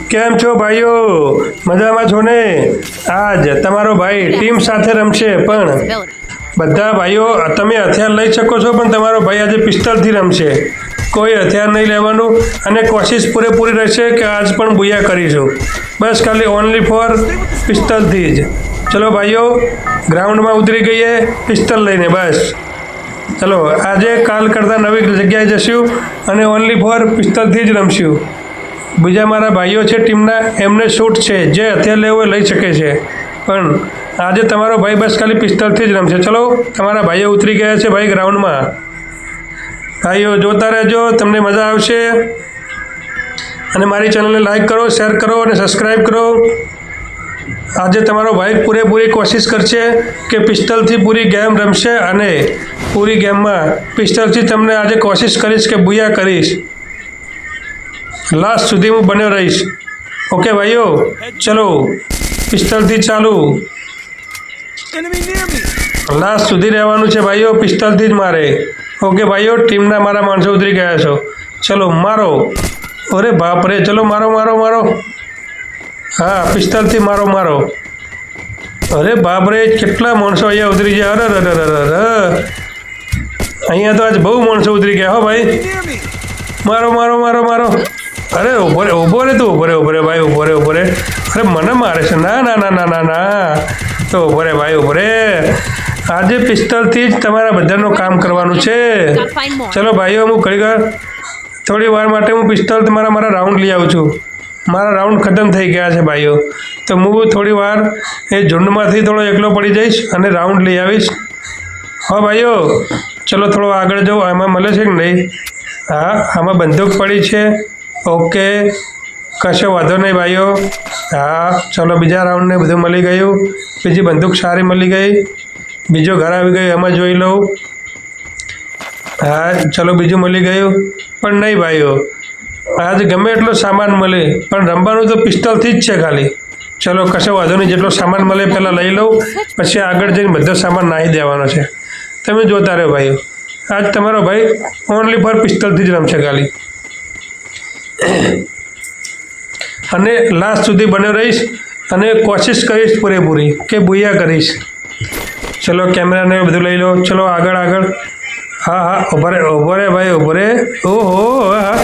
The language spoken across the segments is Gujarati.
કેમ છો ભાઈઓ? મજામાં છો ને? આજ તમારો ભાઈ ટીમ સાથે રમશે, પણ બધા ભાઈઓ તમે હથિયાર લઈ શકો છો, પણ તમારો ભાઈ આજે પિસ્તોલથી રમશે. કોઈ હથિયાર નહીં લેવાનું અને કોશિશ પૂરેપૂરી રહેશે કે આજ પણ બુયા કરીશું. બસ ખાલી ઓનલી ફોર પિસ્તોલથી જ. ચલો ભાઈઓ, ગ્રાઉન્ડમાં ઉતરી ગઈએ પિસ્તોલ લઈને. બસ ચલો, આજે કાલ કરતાં નવી જગ્યાએ જશું અને ઓનલી ફોર પિસ્તોલથી જ રમશું. બીજા મારા ભાઈઓ છે ટીમના, એમને શૂટ છે, જે હથિયાર લેવો લઈ શકે છે, પણ આજે તમારો ભાઈ બસ ખાલી પિસ્તોલથી જ રમશે. ચલો, તમારા ભાઈઓ ઉતરી ગયા છે ભાઈ ગ્રાઉન્ડમાં. ભાઈઓ જોતા રહેજો, તમને મજા આવશે. અને મારી ચેનલને લાઈક કરો, શેર કરો અને સબસ્ક્રાઈબ કરો. આજે તમારો ભાઈ પૂરેપૂરી કોશિશ કરશે કે પિસ્તોલથી પૂરી ગેમ રમશે અને પૂરી ગેમમાં પિસ્તોલથી તમને આજે કોશિશ કરીશ કે બુયા કરીશ. લાસ્ટ સુધી હું બન્યો રહીશ. ઓકે ભાઈઓ, ચલો પિસ્તોલથી ચાલુ. લાસ્ટ સુધી રહેવાનું છે ભાઈઓ, પિસ્તોલથી જ મારે. ઓકે ભાઈઓ, ટીમના મારા માણસો ઉતરી ગયા છો. ચલો મારો. અરે બાપરે, ચલો મારો મારો મારો. હા, પિસ્તોલથી મારો મારો. અરે બાપરે, કેટલા માણસો અહીંયા ઉતરી ગયા. અરે અહીંયા તો આજ બહુ માણસો ઉતરી ગયા હો ભાઈ. મારો મારો મારો મારો. અરે ઊભો રે તું, ઊભો રે ભાઈ, ઊભો રે. અરે મને મારે છે. ના ના ના ના ના ના, તો ઊભો રે ભાઈ, ઊભો રે. આજે પિસ્તોલથી જ તમારા બધાનું કામ કરવાનું છે. ચલો ભાઈઓ, હું થોડી વાર માટે હું પિસ્તોલ મારા રાઉન્ડ લઈ આવું છું. મારા રાઉન્ડ ખતમ થઈ ગયા છે ભાઈઓ, તો હું થોડી વાર એ ઝુંડમાંથી થોડો એકલો પડી જઈશ અને રાઉન્ડ લઈ આવીશ. હા ભાઈઓ, ચલો થોડો આગળ જાઓ. આમાં મળે છે કે નહીં? હા, આમાં બંદૂક પડી છે. ઓકે, કશો વાંધો નહીં ભાઈઓ. હા, ચલો બીજા રાઉન્ડને બધું મળી ગયું. બીજી બંદૂક સારી મળી ગઈ. બીજો ઘર આવી ગયો, એમાં જોઈ લઉં. હા, ચલો બીજું મળી ગયું. પણ નહીં ભાઈઓ, આજ ગમે એટલો સામાન મળે, પણ રમવાનું તો પિસ્તોલથી જ છે ખાલી. ચલો કશો વાંધો નહીં, જેટલો સામાન મળે પહેલાં લઈ લઉં, પછી આગળ જઈને બધો સામાન નાખી દેવાનો છે. તમે જોતા રહો ભાઈઓ. આજ તમારો ભાઈ ઓનલી ફોર પિસ્તોલથી જ રમશે ખાલી. અને લાસ્ટ સુધી બન્યો રહીશ અને કોશિશ કરીશ પૂરેપૂરી કે બુયા કરીશ. ચલો કેમેરાને બધું લઈ લો. ચલો આગળ આગળ. હા હા, ઊભો રે ભાઈ, ઊભો રે. ઓહો, હા,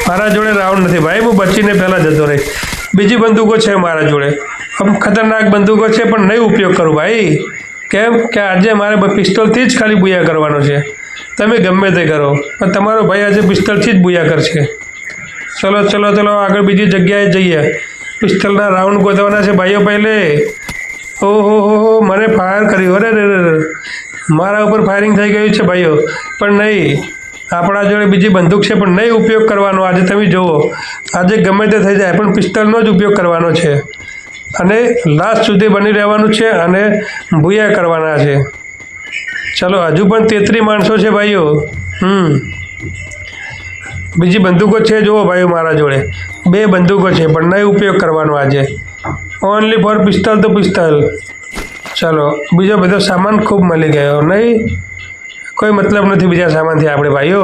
મારા જોડે રાઉન્ડ નથી ભાઈ, હું બચીને પહેલાં જતો રહી. બીજી બંદૂકો છે મારા જોડે, આમ ખતરનાક બંદૂકો છે, પણ નહીં ઉપયોગ કરું ભાઈ. કેમ કે આજે મારે પિસ્તોલથી જ ખાલી બુયા કરવાનો છે. તમે ગમે તે કરો, પણ તમારો ભાઈ આજે પિસ્તોલથી જ બુયા કરશે. ચલો ચલો ચલો, આગળ બીજી જગ્યાએ જઈએ. પિસ્તોલના રાઉન્ડ ગોતવાના છે ભાઈઓ પહેલે. ઓહો, મને ફાયર કર્યું. અરે મારા ઉપર ફાયરિંગ થઈ ગયું છે ભાઈઓ, પણ નહીં, આપણા જોડે બીજી બંદૂક છે, પણ નહીં ઉપયોગ કરવાનો આજે. તમે જુઓ, આજે ગમે તે થઈ જાય, પણ પિસ્તોલનો જ ઉપયોગ કરવાનો છે અને લાસ્ટ સુધી બની રહેવાનું છે અને બુયા કરવાના છે. ચલો, હજુ પણ 33 માણસો છે ભાઈઓ. બીજી બંદૂકો છે, જુઓ ભાઈઓ, મારા જોડે 2 બંદૂકો છે, પણ નહીં ઉપયોગ કરવાનો આજે. ઓનલી ફોર પિસ્તોલ તો પિસ્તોલ. ચલો, બીજો બધો સામાન ખૂબ મળી ગયો. નહીં, કોઈ મતલબ નથી બીજા સામાનથી આપણે ભાઈઓ.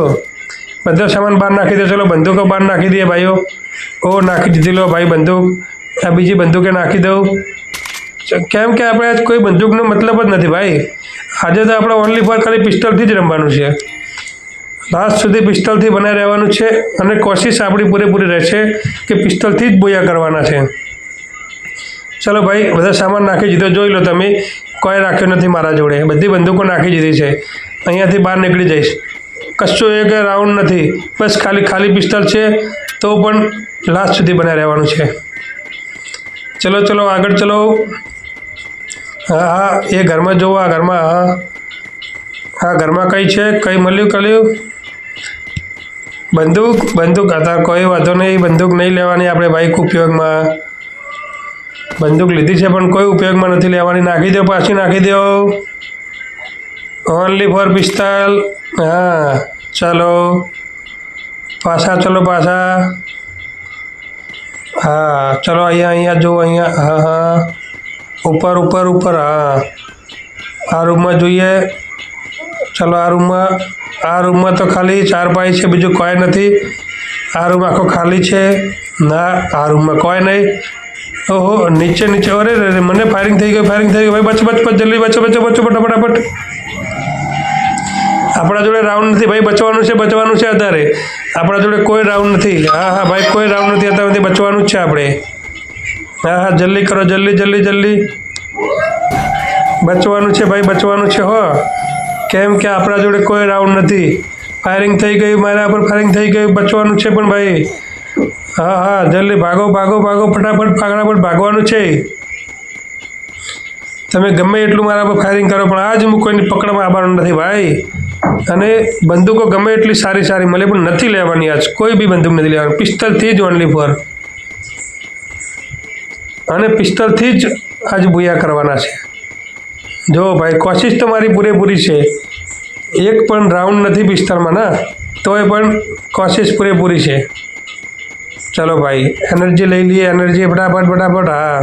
બધો સામાન બહાર નાખી દો. ચલો બંદૂકો બહાર નાખી દઈએ ભાઈઓ. નાખી દીધી. લો ભાઈ બંદૂક. આ બીજી બંદૂકે નાખી દઉં. કેમ કે આપણે આજ કોઈ બંદૂકનો મતલબ જ નથી ભાઈ. આજે તો આપણે ઓનલી ફોર ખાલી પિસ્તોલથી જ રમવાનું છે. લાસ્ટ સુધી પિસ્તોલથી બનાવી રહેવાનું છે અને કોશિશ આપણી પૂરેપૂરી રહેશે કે પિસ્તોલથી જ બોયા કરવાના છે. ચલો ભાઈ, બધા સામાન નાખી દીધો. જોઈ લો તમે, કોઈ રાખ્યો નથી મારા જોડે. બધી બંદૂકો નાખી દીધી છે. અહીંયાથી બહાર નીકળી જઈશ. કશું એક રાઉન્ડ નથી, બસ ખાલી પિસ્તોલ છે, તો પણ લાસ્ટ સુધી બનાવી રહેવાનું છે. ચલો ચલો આગળ ચલો. હા, એ ઘરમાં જોવો. આ ઘરમાં, હા ઘરમાં કઈ છે? કઈ મળ્યું? બંદૂક હતા. કોઈ વાંધો નહીં, બંદૂક નહીં લેવાની આપણે ભાઈ ઉપયોગમાં. બંદૂક લીધી છે, પણ કોઈ ઉપયોગમાં નથી લેવાની. નાખી દો, પાછી નાખી દો. Only four pistol. હા, ચલો પાછા. હા, ચલો અહીંયા જુઓ. અહીંયા, હા, ઉપર. હા, આ રૂમમાં જોઈએ. ચલો આ રૂમમાં તો ખાલી 4 પાઈ છે, બીજું કોઈ નથી. આ રૂમ આખો ખાલી છે. ના આ રૂમમાં કોઈ નહીં. ઓહો નીચે નીચે, અરે રે મને ફાયરિંગ થઈ ગયું ભાઈ. બચ જલ્દી બચો ફટાફટ. આપણા જોડે રાઉન્ડ નથી ભાઈ, બચવાનું છે અત્યારે. આપણા જોડે કોઈ રાઉન્ડ નથી. હા ભાઈ કોઈ રાઉન્ડ નથી અત્યારે, બચવાનું જ છે આપણે. હા જલ્દી કરો, જલ્દી બચવાનું છે ભાઈ, બચવાનું છે હો. કેમ કે આપણા જોડે કોઈ રાઉન્ડ નથી. ફાયરિંગ થઈ ગયું, મારા પર ફાયરિંગ થઈ ગયું, બચવાનું છે પણ ભાઈ. હા જલ્દી ભાગો ફટાફટ ભાગવાનું છે. તમે ગમે એટલું મારા પર ફાયરિંગ કરો પણ આજ હું કોઈની પકડમાં આવવાનું નથી ભાઈ. અને બંદૂકો ગમે એટલી સારી મળે પણ નથી લેવાની આજ, કોઈ બી બંદૂક નથી લેવાની. પિસ્તલથી જ ઓનલી ફોર, અને પિસ્તલથી જ આજ બુયા કરવાના છે. જો ભાઈ કોશિશ તો મારી પૂરેપૂરી છે. એક પણ રાઉન્ડ નથી પિસ્તલમાં ના, તોય પણ કોશિશ પૂરેપૂરી છે. ચલો ભાઈ એનર્જી લઈ લઈએ, એનર્જી ફટાફટ. હા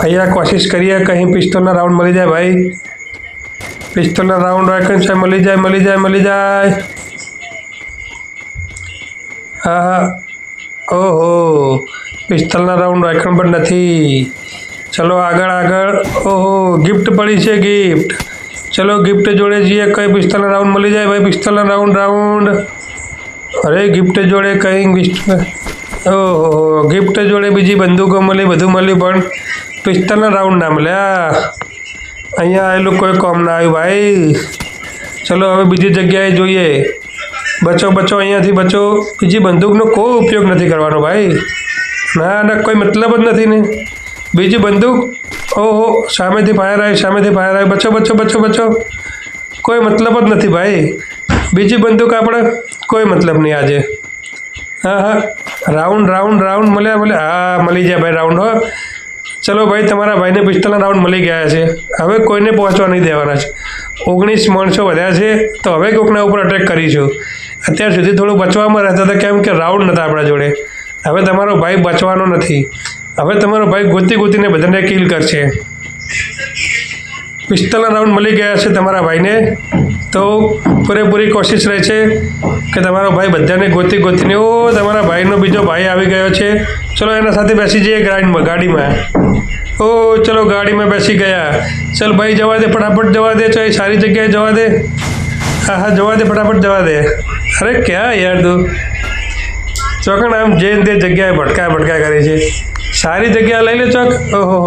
અહીંયા કોશિશ કરીએ કંઈ પિસ્તોલના રાઉન્ડ મળી જાય ભાઈ. પિસ્તોલના રાઉન્ડ હોય કંઈ મળી જાય. હા ઓહો પિસ્તોલના રાઉન્ડ વાયકણ પણ નથી. ચલો આગળ. ઓહો ગિફ્ટ પડી છે, ગિફ્ટ. ચલો ગિફ્ટ જોડે જઈએ, કઈ પિસ્તોલના રાઉન્ડ મળી જાય ભાઈ. પિસ્તોલના રાઉન્ડ. અરે ગિફ્ટ જોડે કંઈ ઓહો ગિફ્ટ જોડે બીજી બંદૂકો મળી, બધું મળ્યું પણ પિસ્તોલના રાઉન્ડ ના મળ્યા. અહીંયા આવેલું કોઈ કોમ ના આવ્યું ભાઈ. ચલો હવે બીજી જગ્યાએ જોઈએ. બચો અહીંયાથી બચો. બીજી બંદૂકનો કોઈ ઉપયોગ નથી કરવાનો ભાઈ. ના કોઈ મતલબ જ નથી ને બીજી બંદૂક. ઓહો સામેથી ફાયર આવ્યું. બચો. કોઈ મતલબ જ નથી ભાઈ. બીજી બંદૂક આપણે કોઈ મતલબ નહીં આજે. હા રાઉન્ડ મળ્યા. હા મળી જાય ભાઈ રાઉન્ડ. હો ચલો ભાઈ તમારા ભાઈને પિસ્તોલના રાઉન્ડ મળી ગયા છે. હવે કોઈને પહોંચવા નહીં દેવાના છે. 19 માણસો વધ્યા છે તો હવે કોઈકના ઉપર અટેક કરીશું. અત્યાર સુધી થોડું બચવામાં રહેતા હતા કેમ કે રાઉન્ડ નહોતા આપણા જોડે. હવે તમારો ભાઈ બચવાનો નથી. હવે તમારો ભાઈ ગોતીને બધાને કિલ કરશે. પિસ્તોલના રાઉન્ડ મળી ગયા છે તમારા ભાઈને, તો પૂરેપૂરી કોશિશ રહે છે કે તમારો ભાઈ બધાને ગોતીને. ઓ તમારા ભાઈનો બીજો ભાઈ આવી ગયો છે. ચલો એના સાથે બેસી જઈએ ગાડીમાં. ઓ ચલો ગાડીમાં બેસી ગયા. ચલ ભાઈ જવા દે, ફટાફટ જવા દે. ચાલ સારી જગ્યાએ જવા દે. હા જવા દે, ફટાફટ જવા દે. અરે ક્યાં યાર તું ચોકણ આમ જઈને તે જગ્યાએ ભટકા કરે છે. સારી જગ્યા લઈ લે ચોક. ઓહો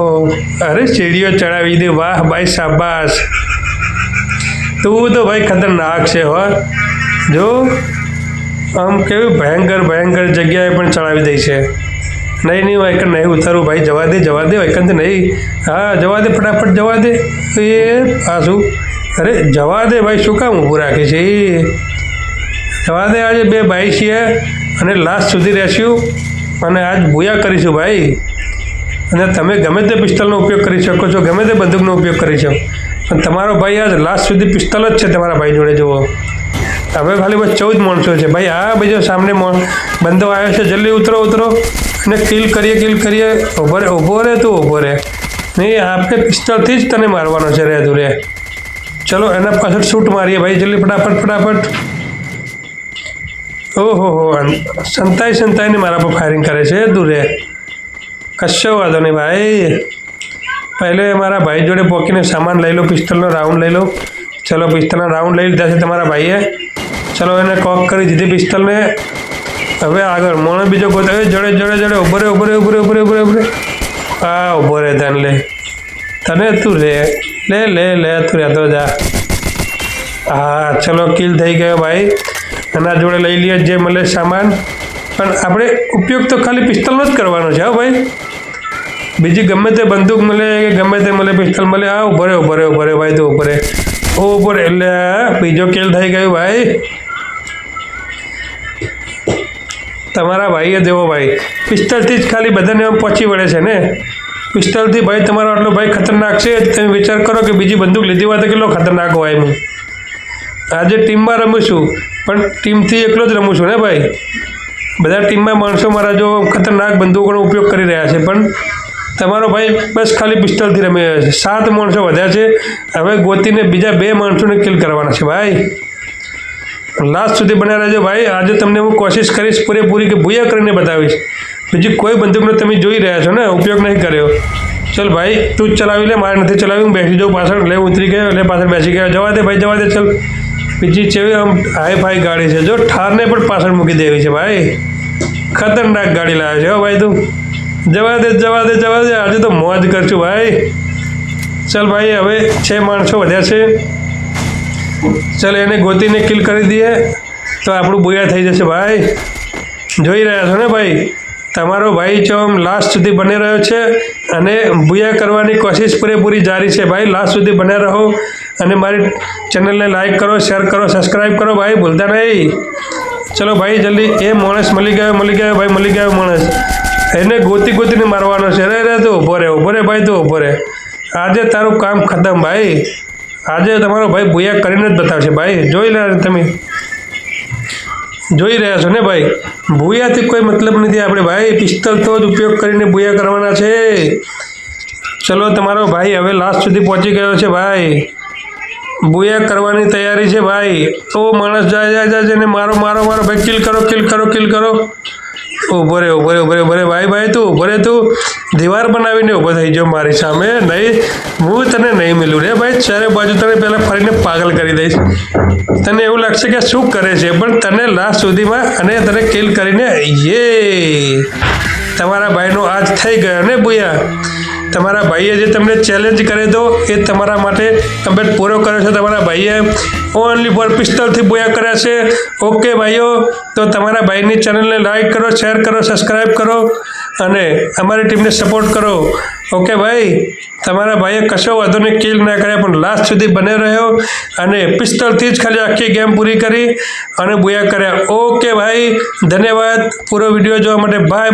અરે સીડીઓ ચડાવી દે. વાહ ભાઈ શાબાશ. તું તો ભાઈ ખતરનાક છે હો. જો આમ કેવી ભયંકર જગ્યાએ પણ ચડાવી દે છે. નહીં વાયકન નહીં ઉતારું ભાઈ. જવા દે વાયકન તો નહીં. હા જવા દે, ફટાફટ જવા દે. એ પાછું અરે જવા દે ભાઈ, શું કામ ઊભું રાખે છે એ. જવા દે. આજે 2 ભાઈ છીએ અને લાસ્ટ સુધી રહેશું અને આજ બુયા કરીશું ભાઈ. અને તમે ગમે તે પિસ્તોલનો ઉપયોગ કરી શકો છો, ગમે તે બંદૂકનો ઉપયોગ કરી શકો, પણ તમારો ભાઈ આજ લાસ્ટ સુધી પિસ્તોલ જ છે તમારા ભાઈ જોડે. જુઓ હવે ખાલી બસ 14 માણસો છે ભાઈ. આ બીજો સામને બંદો આવ્યો છે. જલ્દી ઉતરો અને કિલ કરીએ. ઊભો રહે નહીં, આપણે પિસ્તોલથી જ તને મારવાનો છે. રે તું રે. ચલો એના પાછળ શૂટ મારીએ ભાઈ. જલ્દી ફટાફટ. ઓહો સંતાઈને મારા પર ફાયરિંગ કરે છે. દૂર રે. કશો વાંધો નહીં ભાઈ. પહેલે મારા ભાઈ જોડે પોકીને સામાન લઈ લો. પિસ્તોલનો રાઉન્ડ લઈ લો. ચલો પિસ્તોલના રાઉન્ડ લઈ લીધા છે તમારા ભાઈએ. ચલો એને કોક કરી દીધી પિસ્તોલને. હવે આગળ મોણો બીજો ગોતો. જોડે ઉભો રે. હા ઉભો રે. તને તું લે તું રહેતો જા. હા ચલો કિલ થઈ ગયો ભાઈ. એના જોડે લઈ લઈએ જે મળે સામાન. પણ આપણે ઉપયોગ તો ખાલી પિસ્તોલનો જ કરવાનો છે. હા ભાઈ બીજી ગમે તે બંદૂક મળે કે ગમે તે મળે, પિસ્તોલ મળે. હા ઉભો રે ભાઈ. તું ઉભો રે. એટલે બીજો કિલ થઈ ગયું ભાઈ. તમારા ભાઈએ દેવો ભાઈ. પિસ્તોલથી જ ખાલી બધાને પહોંચી વળે છે ને. પિસ્તોલથી ભાઈ તમારો આટલો ભાઈ ખતરનાક છે. તમે વિચાર કરો કે બીજી બંદૂક લીધી હોય તો કેટલો ખતરનાક હોય. હું આજે ટીમમાં રમું છું પણ ટીમથી એકલો જ રમું છું ને ભાઈ. બધા ટીમમાં માણસો મારા જો ખતરનાક બંદૂકોનો ઉપયોગ કરી રહ્યા છે, પણ તમારો ભાઈ બસ ખાલી પિસ્તોલથી રમી રહ્યો છે. 7 માણસો વધ્યા છે. હવે ગોતીને બીજા 2 માણસોને કિલ કરવાના છે ભાઈ. લાસ્ટ સુધી બન્યા રહેજો ભાઈ. આજે તમને હું કોશિશ કરીશ પૂરેપૂરી કે ભૂયા કરીને બતાવીશ. બીજી કોઈ બંદૂકનો તમે જોઈ રહ્યા છો ને, ઉપયોગ નહીં કર્યો. ચલ ભાઈ તું જ ચલાવી લે, મારે નથી ચલાવી, હું બેસી જાઉં પાછળ. લે ઉતરી ગયો, લે પાછળ બેસી ગયો. જવા દે ભાઈ, જવા દે. ચલ બીજી ચેવી આમ હાઈ ફાઈ ગાડી છે, જો ઠારને પણ પાછળ મૂકી દેવી છે ભાઈ. ખતરનાક ગાડી લાવે છે હો ભાઈ તું. જવા દે, જવા દે, જવા દે. આજે તો મોજ કરશું ભાઈ. ચલ ભાઈ હવે 6 માણસો વધ્યા છે. ચલ એને ગોતીને કિલ કરી દઈએ તો આપણું બુયા થઈ જશે ભાઈ. જોઈ રહ્યા છો ને ભાઈ, તમારો ભાઈ ચોમ લાસ્ટ સુધી બની રહ્યો છે અને બુયા કરવાની કોશિશ પૂરેપૂરી જારી છે ભાઈ. લાસ્ટ સુધી બન્યા રહો અને મારી ચેનલને લાઈક કરો, શેર કરો, સબસ્ક્રાઈબ કરો ભાઈ, ભૂલતા નહીં. ચલો ભાઈ જલ્દી. એ માણસ મળી ગયો ભાઈ, મળી ગયો માણસ. એને ગોતીને મારવાનો છે. રે તું ઊભો રે ભાઈ, તું ઊભો રે. આજે તારું કામ ખતમ ભાઈ. આજે તમારો ભાઈ બુયા કરીને જ બતાવશે ભાઈ. જોઈ લે, તમે જોઈ રહ્યા છો ને ભાઈ, બુયાથી કોઈ મતલબ નથી આપણે ભાઈ. પિસ્તોલ તો જ ઉપયોગ કરીને બુયા કરવાના છે. ચલો તમારો ભાઈ હવે લાસ્ટ સુધી પહોંચી ગયો છે ભાઈ. બુયા કરવાની તૈયારી છે ભાઈ. ઓ માણસ જાય ને મારો ભાઈ. કિલ કરો. ઊભો રે ભાઈ. તું ઊભો રે. તું દીવાર બનાવીને ઊભો થઈ જાઓ મારી સામે. નહીં, હું તને નહીં મિલું રે ભાઈ. ચારે બાજુ તને પહેલાં ફરીને પાગલ કરી દઈશ. તને એવું લાગશે કે શું કરે છે, પણ તને લાસ્ટ સુધીમાં અને તને કિલ કરીને તમારા ભાઈનો આજ થઈ ગયો ને બુયા. તમારા ભાઈએ જે તમને ચેલેન્જ કર્યો હતો એ તમારા માટે કમ્પ્લીટ પૂરો કર્યો છે. તમારા ભાઈએ ઓનલી ફોર પિસ્તોલથી બુયા કર્યા છે. ઓકે ભાઈઓ, તો તમારા ભાઈની ચેનલને લાઈક કરો, શેર કરો, સબસ્ક્રાઈબ કરો અને અમારી ટીમને સપોર્ટ કરો. ઓકે ભાઈ, તમારા ભાઈએ કશો વાંધો કિલ ના કર્યા પણ લાસ્ટ સુધી બને રહ્યો અને પિસ્તોલથી જ ખાલી આખી ગેમ પૂરી કરી અને બુયા કર્યા. ઓકે ભાઈ, ધન્યવાદ પૂરો વિડીયો જોવા માટે. બાય.